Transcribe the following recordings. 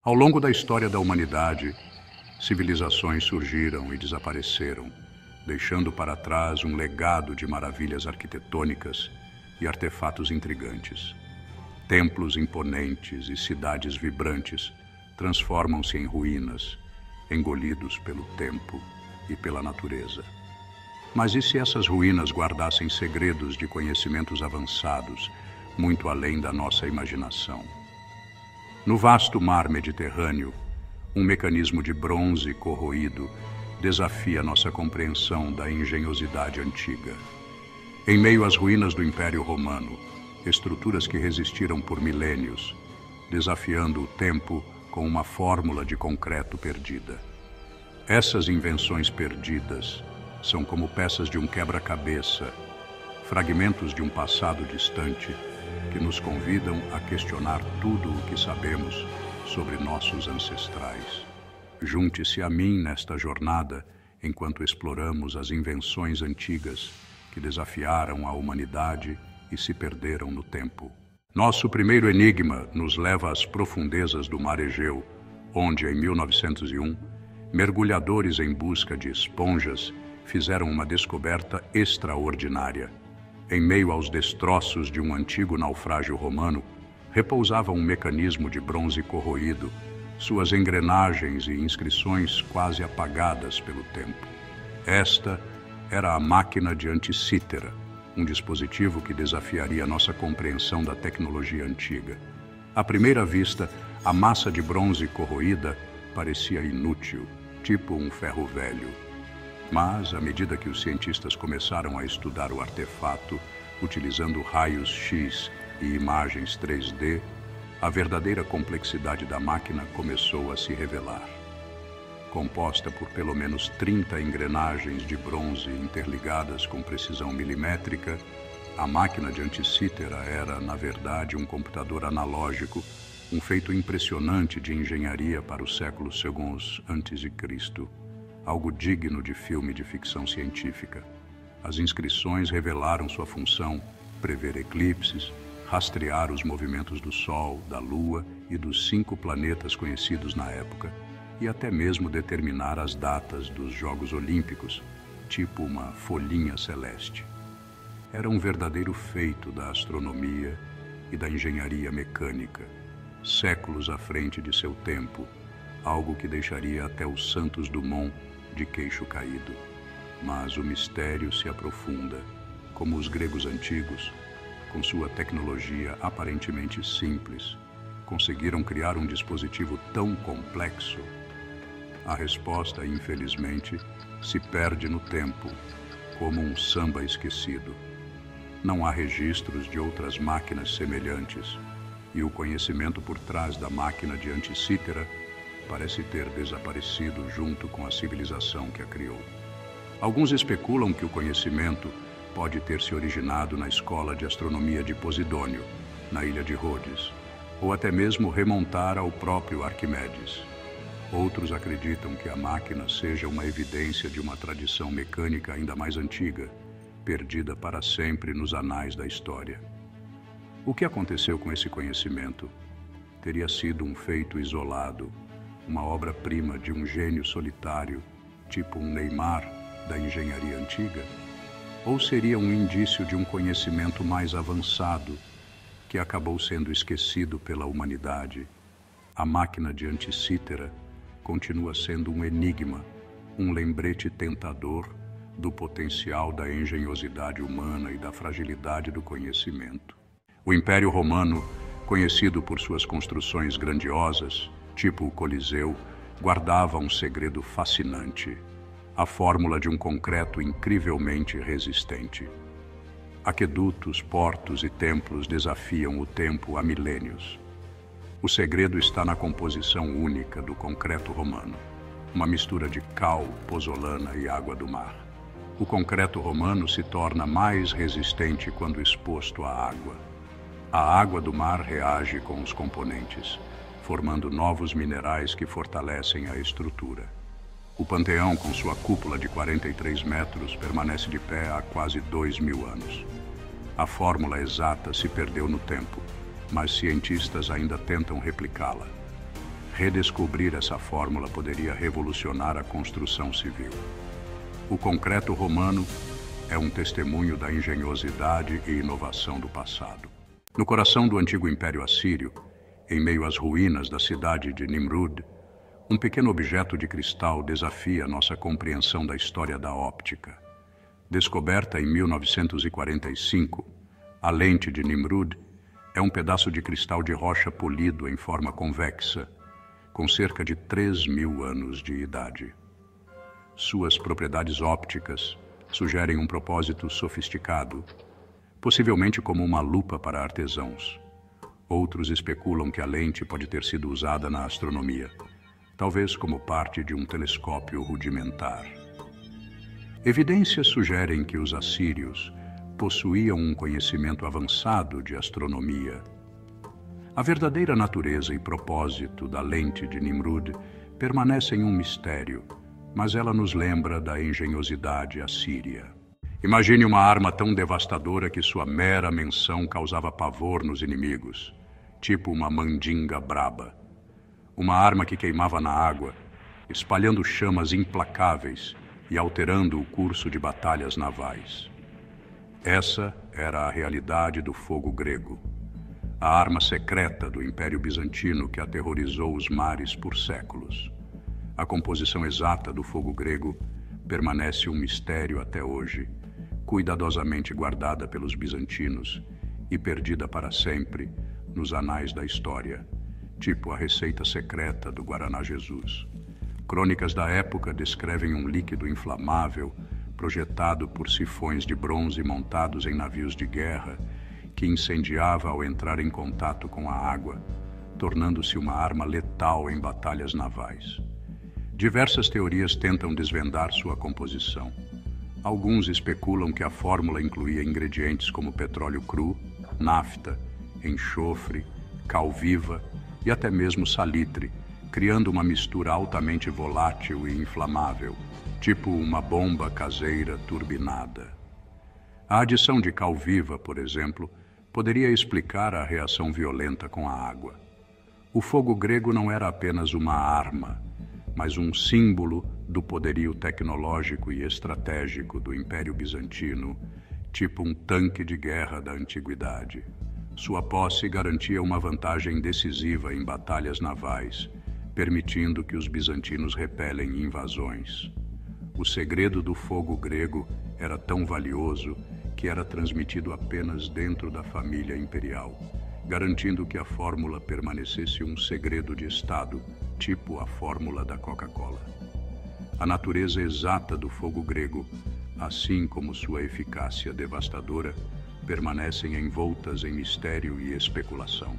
Ao longo da história da humanidade, civilizações surgiram e desapareceram, deixando para trás um legado de maravilhas arquitetônicas e artefatos intrigantes. Templos imponentes e cidades vibrantes transformam-se em ruínas, engolidos pelo tempo e pela natureza. Mas e se essas ruínas guardassem segredos de conhecimentos avançados, muito além da nossa imaginação? No vasto mar Mediterrâneo, um mecanismo de bronze corroído desafia nossa compreensão da engenhosidade antiga. Em meio às ruínas do Império Romano, estruturas que resistiram por milênios, desafiando o tempo com uma fórmula de concreto perdida. Essas invenções perdidas são como peças de um quebra-cabeça, fragmentos de um passado distante que nos convidam a questionar tudo o que sabemos sobre nossos ancestrais. Junte-se a mim nesta jornada enquanto exploramos as invenções antigas que desafiaram a humanidade e se perderam no tempo. Nosso primeiro enigma nos leva às profundezas do Mar Egeu, onde, em 1901, mergulhadores em busca de esponjas fizeram uma descoberta extraordinária. Em meio aos destroços de um antigo naufrágio romano, repousava um mecanismo de bronze corroído, suas engrenagens e inscrições quase apagadas pelo tempo. Esta era a máquina de Anticítera, um dispositivo que desafiaria nossa compreensão da tecnologia antiga. À primeira vista, a massa de bronze corroída parecia inútil, tipo um ferro velho. Mas, à medida que os cientistas começaram a estudar o artefato, utilizando raios X e imagens 3D, a verdadeira complexidade da máquina começou a se revelar. Composta por pelo menos 30 engrenagens de bronze interligadas com precisão milimétrica, a máquina de Anticítera era, na verdade, um computador analógico, um feito impressionante de engenharia para os séculos segundos antes de Cristo. Algo digno de filme de ficção científica. As inscrições revelaram sua função: prever eclipses, rastrear os movimentos do Sol, da Lua e dos 5 planetas conhecidos na época, e até mesmo determinar as datas dos Jogos Olímpicos, tipo uma folhinha celeste. Era um verdadeiro feito da astronomia e da engenharia mecânica, séculos à frente de seu tempo, algo que deixaria até os Santos Dumont de queixo caído. Mas o mistério se aprofunda, como os gregos antigos, com sua tecnologia aparentemente simples, conseguiram criar um dispositivo tão complexo. A resposta, infelizmente, se perde no tempo, como um samba esquecido. Não há registros de outras máquinas semelhantes, e o conhecimento por trás da máquina de Anticítera parece ter desaparecido junto com a civilização que a criou. Alguns especulam que o conhecimento pode ter se originado na escola de astronomia de Posidônio, na ilha de Rhodes, ou até mesmo remontar ao próprio Arquimedes. Outros acreditam que a máquina seja uma evidência de uma tradição mecânica ainda mais antiga, perdida para sempre nos anais da história. O que aconteceu com esse conhecimento? Teria sido um feito isolado, uma obra-prima de um gênio solitário, tipo um Neymar da engenharia antiga? Ou seria um indício de um conhecimento mais avançado que acabou sendo esquecido pela humanidade? A máquina de Anticítera continua sendo um enigma, um lembrete tentador do potencial da engenhosidade humana e da fragilidade do conhecimento. O Império Romano, conhecido por suas construções grandiosas, tipo o Coliseu, guardava um segredo fascinante: a fórmula de um concreto incrivelmente resistente. Aquedutos, portos e templos desafiam o tempo há milênios. O segredo está na composição única do concreto romano, uma mistura de cal, pozolana e água do mar. O concreto romano se torna mais resistente quando exposto à água. A água do mar reage com os componentes, formando novos minerais que fortalecem a estrutura. O Panteão, com sua cúpula de 43 metros, permanece de pé há quase 2000 anos. A fórmula exata se perdeu no tempo, mas cientistas ainda tentam replicá-la. Redescobrir essa fórmula poderia revolucionar a construção civil. O concreto romano é um testemunho da engenhosidade e inovação do passado. No coração do antigo Império Assírio, em meio às ruínas da cidade de Nimrud, um pequeno objeto de cristal desafia nossa compreensão da história da óptica. Descoberta em 1945, a lente de Nimrud é um pedaço de cristal de rocha polido em forma convexa, com cerca de 3.000 anos de idade. Suas propriedades ópticas sugerem um propósito sofisticado, possivelmente como uma lupa para artesãos. Outros especulam que a lente pode ter sido usada na astronomia, talvez como parte de um telescópio rudimentar. Evidências sugerem que os assírios possuíam um conhecimento avançado de astronomia. A verdadeira natureza e propósito da lente de Nimrud permanecem um mistério, mas ela nos lembra da engenhosidade assíria. Imagine uma arma tão devastadora que sua mera menção causava pavor nos inimigos, tipo uma mandinga braba. Uma arma que queimava na água, espalhando chamas implacáveis e alterando o curso de batalhas navais. Essa era a realidade do fogo grego, a arma secreta do Império Bizantino que aterrorizou os mares por séculos. A composição exata do fogo grego permanece um mistério até hoje, cuidadosamente guardada pelos bizantinos e perdida para sempre nos anais da história, tipo a receita secreta do Guaraná Jesus. Crônicas da época descrevem um líquido inflamável projetado por sifões de bronze montados em navios de guerra que incendiava ao entrar em contato com a água, tornando-se uma arma letal em batalhas navais. Diversas teorias tentam desvendar sua composição. Alguns especulam que a fórmula incluía ingredientes como petróleo cru, nafta, enxofre, cal viva e até mesmo salitre, criando uma mistura altamente volátil e inflamável, tipo uma bomba caseira turbinada. A adição de cal viva, por exemplo, poderia explicar a reação violenta com a água. O fogo grego não era apenas uma arma, mas um símbolo do poderio tecnológico e estratégico do Império Bizantino, tipo um tanque de guerra da antiguidade. Sua posse garantia uma vantagem decisiva em batalhas navais, permitindo que os bizantinos repelem invasões. O segredo do fogo grego era tão valioso que era transmitido apenas dentro da família imperial, garantindo que a fórmula permanecesse um segredo de Estado, tipo a fórmula da Coca-Cola. A natureza exata do fogo grego, assim como sua eficácia devastadora, permanecem envoltas em mistério e especulação.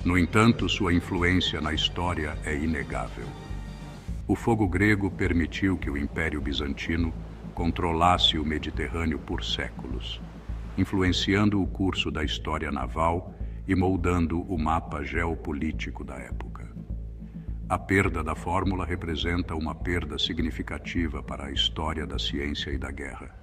No entanto, sua influência na história é inegável. O fogo grego permitiu que o Império Bizantino controlasse o Mediterrâneo por séculos, influenciando o curso da história naval e moldando o mapa geopolítico da época. A perda da fórmula representa uma perda significativa para a história da ciência e da guerra.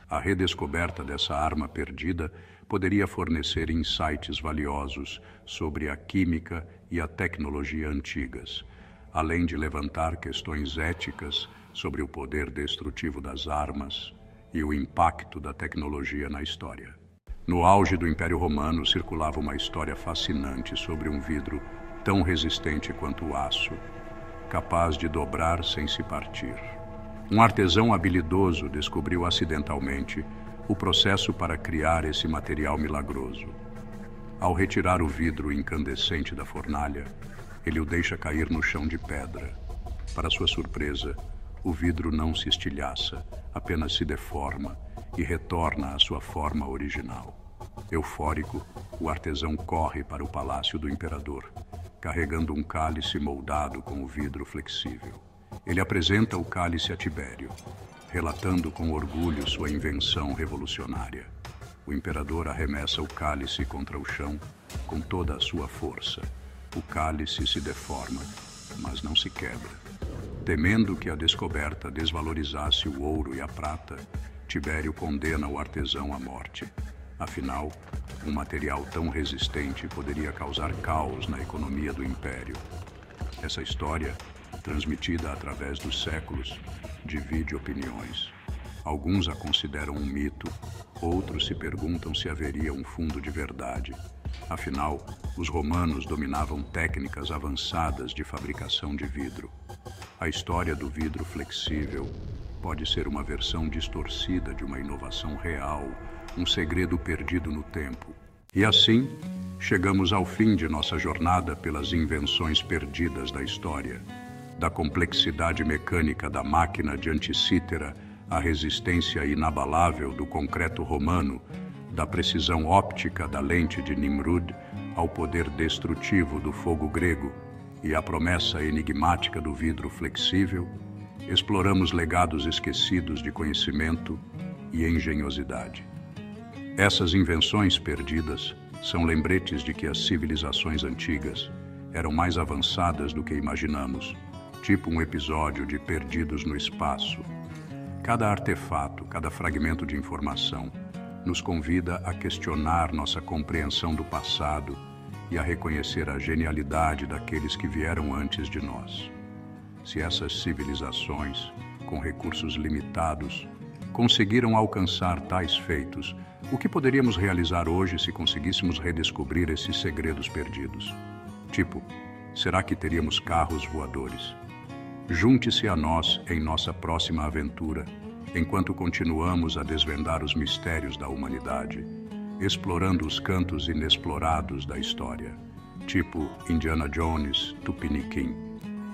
A redescoberta dessa arma perdida poderia fornecer insights valiosos sobre a química e a tecnologia antigas, além de levantar questões éticas sobre o poder destrutivo das armas e o impacto da tecnologia na história. No auge do Império Romano circulava uma história fascinante sobre um vidro tão resistente quanto o aço, capaz de dobrar sem se partir. Um artesão habilidoso descobriu acidentalmente o processo para criar esse material milagroso. Ao retirar o vidro incandescente da fornalha, ele o deixa cair no chão de pedra. Para sua surpresa, o vidro não se estilhaça, apenas se deforma e retorna à sua forma original. Eufórico, o artesão corre para o palácio do imperador, carregando um cálice moldado com o vidro flexível. Ele apresenta o cálice a Tibério, relatando com orgulho sua invenção revolucionária. O imperador arremessa o cálice contra o chão com toda a sua força. O cálice se deforma, mas não se quebra. Temendo que a descoberta desvalorizasse o ouro e a prata, Tibério condena o artesão à morte. Afinal, um material tão resistente poderia causar caos na economia do império. Essa história, transmitida através dos séculos, divide opiniões. Alguns a consideram um mito, outros se perguntam se haveria um fundo de verdade. Afinal, os romanos dominavam técnicas avançadas de fabricação de vidro. A história do vidro flexível pode ser uma versão distorcida de uma inovação real, um segredo perdido no tempo. E assim, chegamos ao fim de nossa jornada pelas invenções perdidas da história. Da complexidade mecânica da máquina de Anticítera à resistência inabalável do concreto romano, da precisão óptica da lente de Nimrud ao poder destrutivo do fogo grego e à promessa enigmática do vidro flexível, exploramos legados esquecidos de conhecimento e engenhosidade. Essas invenções perdidas são lembretes de que as civilizações antigas eram mais avançadas do que imaginamos, tipo um episódio de Perdidos no Espaço. Cada artefato, cada fragmento de informação nos convida a questionar nossa compreensão do passado e a reconhecer a genialidade daqueles que vieram antes de nós. Se essas civilizações, com recursos limitados, conseguiram alcançar tais feitos, o que poderíamos realizar hoje se conseguíssemos redescobrir esses segredos perdidos? Tipo, será que teríamos carros voadores? Junte-se a nós em nossa próxima aventura, enquanto continuamos a desvendar os mistérios da humanidade, explorando os cantos inexplorados da história, tipo Indiana Jones, Tupiniquim,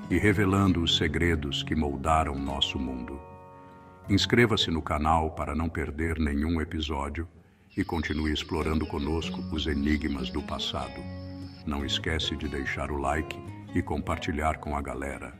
e revelando os segredos que moldaram nosso mundo. Inscreva-se no canal para não perder nenhum episódio e continue explorando conosco os enigmas do passado. Não esquece de deixar o like e compartilhar com a galera.